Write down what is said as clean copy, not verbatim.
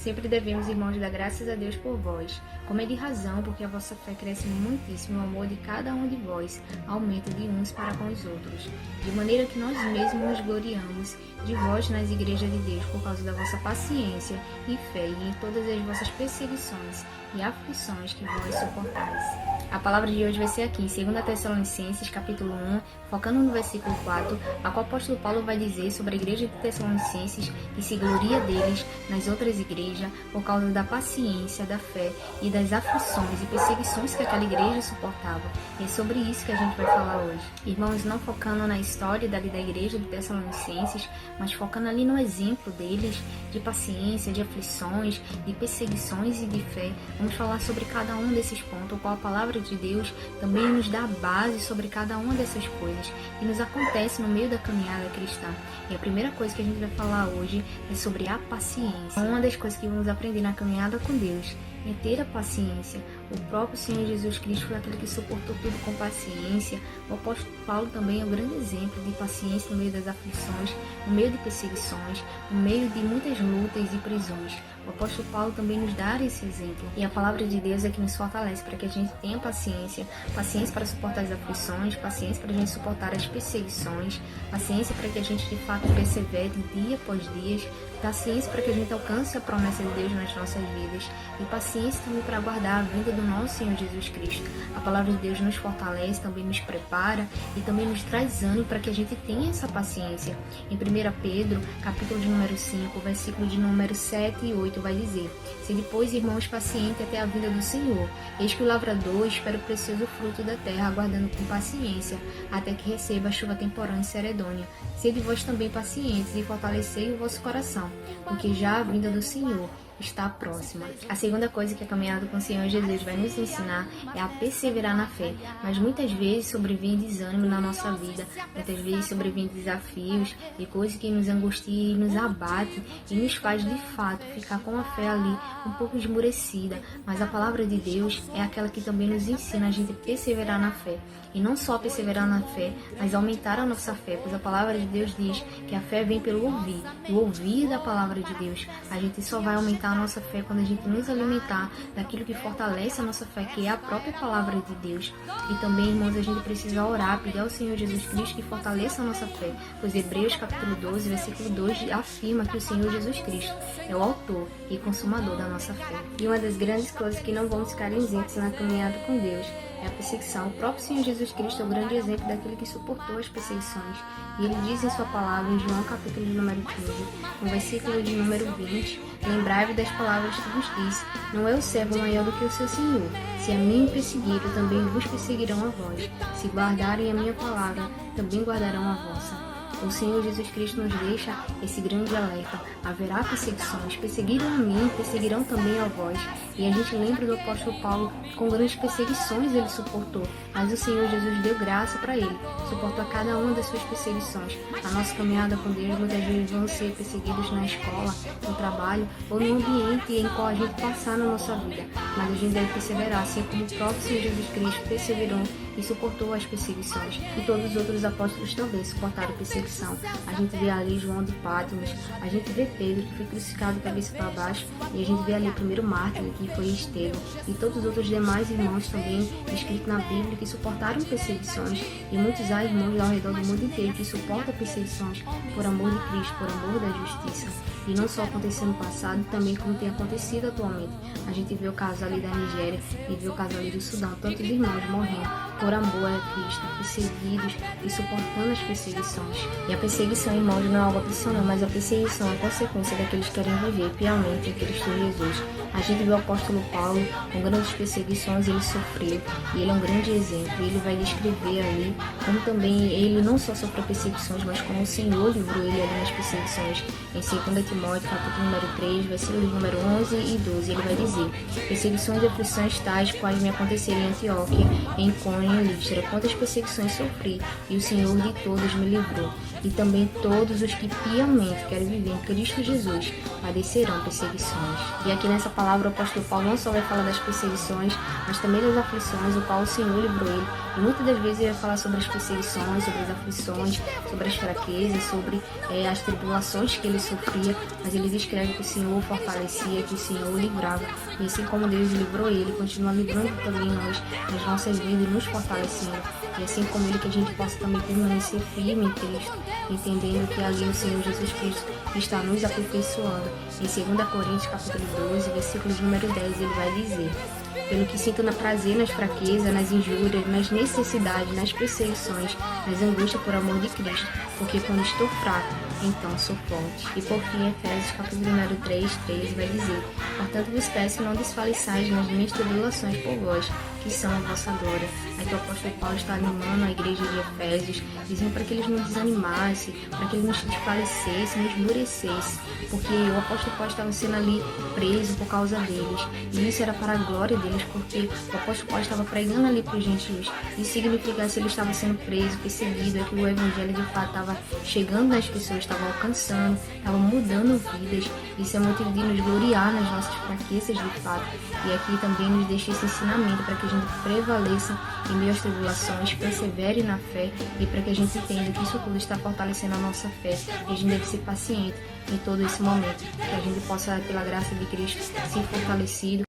Sempre devemos, irmãos, dar graças a Deus por vós, como é de razão, porque a vossa fé cresce muitíssimo, o amor de cada um de vós aumenta de uns para com os outros, de maneira que nós mesmos nos gloriamos de vós nas igrejas de Deus por causa da vossa paciência e fé e em todas as vossas perseguições e aflições que vós suportais. A palavra de hoje vai ser aqui, em 2 Tessalonicenses, capítulo 1, focando no versículo 4, a qual o apóstolo Paulo vai dizer sobre a igreja de Tessalonicenses que se gloria deles nas outras igrejas por causa da paciência, da fé e das aflições e perseguições que aquela igreja suportava. E é sobre isso que a gente vai falar hoje. Irmãos, não focando na história da igreja de Tessalonicenses, mas focando ali no exemplo deles de paciência, de aflições, de perseguições e de fé. Vamos falar sobre cada um desses pontos, o qual a palavra de Deus também nos dá base sobre cada uma dessas coisas que nos acontece no meio da caminhada cristã. E a primeira coisa que a gente vai falar hoje é sobre a paciência. Uma das coisas que vamos aprender na caminhada com Deus é ter a paciência. O próprio Senhor Jesus Cristo foi aquele que suportou tudo com paciência. O apóstolo Paulo também é um grande exemplo de paciência no meio das aflições, no meio de perseguições, no meio de muitas lutas e prisões. O apóstolo Paulo também nos dá esse exemplo. E a palavra de Deus é que nos fortalece para que a gente tenha paciência, paciência para suportar as aflições, paciência para a gente suportar as perseguições, paciência para que a gente de fato persevere dia após dia, paciência para que a gente alcance a promessa de Deus nas nossas vidas e paciência também para aguardar a vinda do nosso Senhor Jesus Cristo. A palavra de Deus nos fortalece, também nos prepara e também nos traz ânimo para que a gente tenha essa paciência. Em 1 Pedro, capítulo de número 5, versículo de número 7 e 8, vai dizer: "Sede, pois, irmãos, pacientes até a vinda do Senhor. Eis que o lavrador espera o precioso fruto da terra, aguardando com paciência, até que receba a chuva temporã e seredônia. Sede vós também pacientes e fortalecei o vosso coração, porque já a vinda do Senhor está próxima." A segunda coisa que a caminhada com o Senhor Jesus vai nos ensinar é a perseverar na fé. Mas muitas vezes sobrevém desânimo na nossa vida, muitas vezes sobrevém desafios e coisas que nos angustiam e nos abatem e nos faz de fato ficar com a fé ali um pouco esmurecida. Mas a palavra de Deus é aquela que também nos ensina a gente perseverar na fé. E não só perseverar na fé, mas aumentar a nossa fé, pois a palavra de Deus diz que a fé vem pelo ouvir, e o ouvir da palavra de Deus. A gente só vai aumentar a nossa fé quando a gente nos alimentar daquilo que fortalece a nossa fé, que é a própria palavra de Deus. E também, irmãos, a gente precisa orar, pedir ao Senhor Jesus Cristo que fortaleça a nossa fé, pois Hebreus capítulo 12, versículo 2 afirma que o Senhor Jesus Cristo é o autor e consumador da nossa fé. E uma das grandes coisas que não vamos ficar isentos na caminhada com Deus é a perseguição. O próprio Senhor Jesus Cristo é o grande exemplo daquele que suportou as perseguições. E ele diz em sua palavra, em João capítulo de número 15, no versículo de número 20, "Lembrai-vos das palavras que vos disse, não é o servo maior do que o seu Senhor. Se a mim me perseguiram, também vos perseguirão a vós. Se guardarem a minha palavra, também guardarão a vossa." O Senhor Jesus Cristo nos deixa esse grande alerta. Haverá perseguições, perseguiram a mim, perseguirão também a vós. E a gente lembra do apóstolo Paulo, com grandes perseguições ele suportou, mas o Senhor Jesus deu graça para ele, suportou a cada uma das suas perseguições. A nossa caminhada com Deus, muitas vezes vamos ser perseguidos na escola, no trabalho ou no ambiente em qual a gente passar na nossa vida. Mas a gente deve perseverar, assim como o próprio Senhor Jesus Cristo perseverou e suportou as perseguições. E todos os outros apóstolos também suportaram perseguição. A gente vê ali João de Patmos, a gente vê Pedro, que foi crucificado cabeça para baixo, e a gente vê ali o primeiro mártir, que foi Estevão, e todos os outros demais irmãos também, escritos na Bíblia, que suportaram perseguições. E muitos há irmãos ao redor do mundo inteiro que suportam perseguições por amor de Cristo, por amor da justiça. E não só aconteceu no passado, também como tem acontecido atualmente. A gente vê o caso ali da Nigéria e vê o caso ali do Sudão, tantos irmãos morrendo por amor a Cristo, perseguidos e suportando as perseguições. E a perseguição, irmãos, não é algo opcional, mas a perseguição é a consequência daqueles que querem viver piamente em Cristo Jesus. A gente vê o apóstolo Paulo com grandes perseguições, ele sofreu, e ele é um grande exemplo. Ele vai descrever ali como também ele não só sofreu perseguições, mas como o Senhor livrou ele ali nas perseguições. Em 2 Timóteo, capítulo número 3, versículos número 11 e 12, ele vai dizer: "Perseguições e aflições tais quais me aconteceram em Antioquia, em Icônio e em Listra, quantas perseguições sofri, e o Senhor de todas me livrou." e também todos os que piamente querem viver em Cristo Jesus padecerão perseguições. E aqui nessa palavra o apóstolo Paulo não só vai falar das perseguições, mas também das aflições, o qual o Senhor livrou ele. E muitas das vezes ele vai falar sobre as perseguições, sobre as aflições, sobre as fraquezas, sobre as tribulações que ele sofria, mas ele descreve que o Senhor o fortalecia, que o Senhor o livrava. E assim como Deus livrou ele, continua livrando também nós nas nossas vidas e nos fortalecendo. E assim como ele, que a gente possa também permanecer firme em Cristo, entendendo que ali o Senhor Jesus Cristo está nos aperfeiçoando. Em 2 Coríntios capítulo 12, versículo número 10, ele vai dizer: pelo que sinto na prazer, nas fraquezas, nas injúrias, nas necessidades, nas perseguições, nas angústias por amor de Cristo, porque quando estou fraco, então sou forte. E por fim, Efésios capítulo número 3, vai dizer: portanto vos peço, não desfaleçais nas minhas tribulações por vós, que são a vossa glória. Aqui o apóstolo Paulo está animando a igreja de Efésios, dizendo para que eles não desanimassem, para que eles não desfalecessem, não esmorecessem, porque o apóstolo Paulo estava sendo ali preso por causa deles, e isso era para a glória deles, porque o apóstolo Paulo estava pregando ali para os gentios. Isso significa, se ele estava sendo preso, perseguido, é que o evangelho de fato estava chegando nas pessoas, estava alcançando, estava mudando vidas. Isso é motivo de nos gloriar nas nossas fraquezas de fato. E aqui também nos deixa esse ensinamento para que a gente prevaleça em meio às tribulações, persevere na fé, e para que a gente entenda que isso tudo está fortalecendo a nossa fé. E a gente deve ser paciente em todo esse momento, que a gente possa, pela graça de Cristo, ser fortalecido